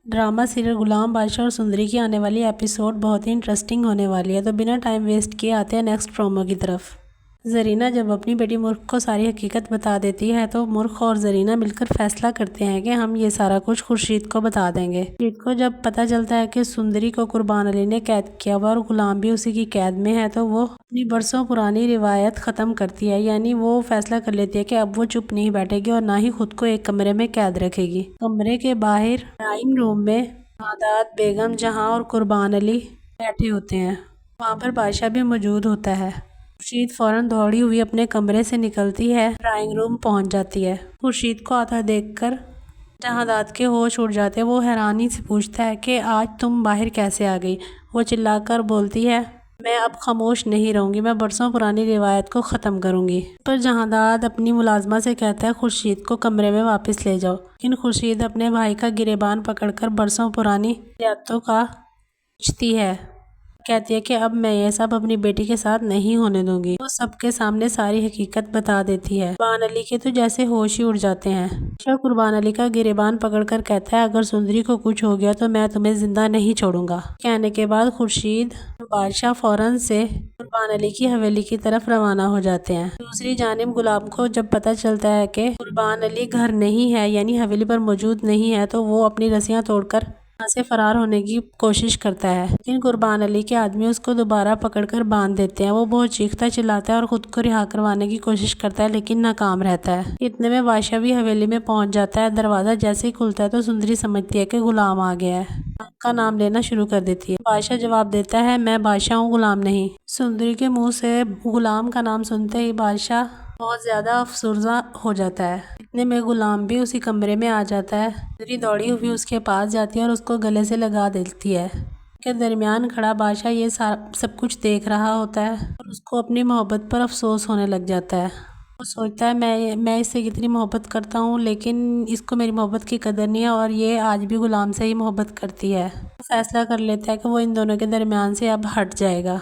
Drama serial Ghulam بادشاہ اور سندری کی آنے والی ایپیسوڈ بہت ہی انٹرسٹنگ ہونے والی ہے، تو بنا ٹائم ویسٹ کیے آتے ہیں نیکسٹ پرومو کی طرف۔ زرینہ جب اپنی بیٹی مرغ کو ساری حقیقت بتا دیتی ہے تو مرغ اور زرینہ مل کر فیصلہ کرتے ہیں کہ ہم یہ سارا کچھ خورشید کو بتا دیں گے۔ خورشید کو جب پتہ چلتا ہے کہ سندری کو قربان علی نے قید کیا ہوا اور غلام بھی اسی کی قید میں ہے، تو وہ اپنی برسوں پرانی روایت ختم کرتی ہے، یعنی وہ فیصلہ کر لیتی ہے کہ اب وہ چپ نہیں بیٹھے گی اور نہ ہی خود کو ایک کمرے میں قید رکھے گی۔ کمرے کے باہر ڈرائنگ روم میں سعادت بیگم جہاں اور قربان علی بیٹھے ہوتے ہیں، وہاں پر بادشاہ بھی موجود ہوتا ہے۔ خورشید فوراً دوڑی ہوئی اپنے کمرے سے نکلتی ہے، ڈرائنگ روم پہنچ جاتی ہے۔ خورشید کو آتا دیکھ کر جہادات کے ہوش اڑ جاتے ہیں۔ وہ حیرانی سے پوچھتا ہے کہ آج تم باہر کیسے آ گئی؟ وہ چلا کر بولتی ہے، میں اب خاموش نہیں رہوں گی، میں برسوں پرانی روایت کو ختم کروں گی۔ پر جہادات اپنی ملازمہ سے کہتا ہے خورشید کو کمرے میں واپس لے جاؤ، لیکن خورشید اپنے بھائی کا گریبان پکڑ کر برسوں پرانی روایتوں کا پوچھتی ہے، کہتی ہے کہ اب میں یہ سب اپنی بیٹی کے ساتھ نہیں ہونے دوں گی۔ وہ سب کے سامنے ساری حقیقت بتا دیتی ہے۔ قربان علی کے تو جیسے ہوش ہی اڑ جاتے ہیں۔ بادشاہ قربان علی کا گریبان پکڑ کر کہتا ہے، اگر سندری کو کچھ ہو گیا تو میں تمہیں زندہ نہیں چھوڑوں گا۔ کہنے کے بعد خورشید اور بادشاہ فوراً سے قربان علی کی حویلی کی طرف روانہ ہو جاتے ہیں۔ دوسری جانب غلام کو جب پتہ چلتا ہے کہ قربان علی گھر نہیں ہے، یعنی حویلی پر موجود نہیں ہے، تو وہ اپنی رسیاں توڑ کر وہاں سے فرار ہونے کی کوشش کرتا ہے، لیکن قربان علی کے آدمی اس کو دوبارہ پکڑ کر باندھ دیتے ہیں۔ وہ بہت چیختا چلاتا ہے اور خود کو رہا کروانے کی کوشش کرتا ہے، لیکن ناکام رہتا ہے۔ اتنے میں بادشاہ بھی حویلی میں پہنچ جاتا ہے۔ دروازہ جیسے ہی کھلتا ہے تو سندری سمجھتی ہے کہ غلام آ گیا ہے، غلام کا نام لینا شروع کر دیتی ہے۔ بادشاہ جواب دیتا ہے، میں بادشاہ ہوں، غلام نہیں۔ سندری کے منہ سے غلام کا نام سنتے ہی بادشاہ بہت زیادہ افسردہ ہو جاتا ہے۔ اتنے میں غلام بھی اسی کمرے میں آ جاتا ہے۔ سندری دوڑی ہوئی اس کے پاس جاتی ہے اور اس کو گلے سے لگا دیتی ہے۔ کے درمیان کھڑا بادشاہ یہ سب کچھ دیکھ رہا ہوتا ہے اور اس کو اپنی محبت پر افسوس ہونے لگ جاتا ہے۔ وہ سوچتا ہے میں اس سے کتنی محبت کرتا ہوں، لیکن اس کو میری محبت کی قدر نہیں ہے اور یہ آج بھی غلام سے ہی محبت کرتی ہے۔ وہ فیصلہ کر لیتا ہے کہ وہ ان دونوں کے درمیان سے اب ہٹ جائے گا۔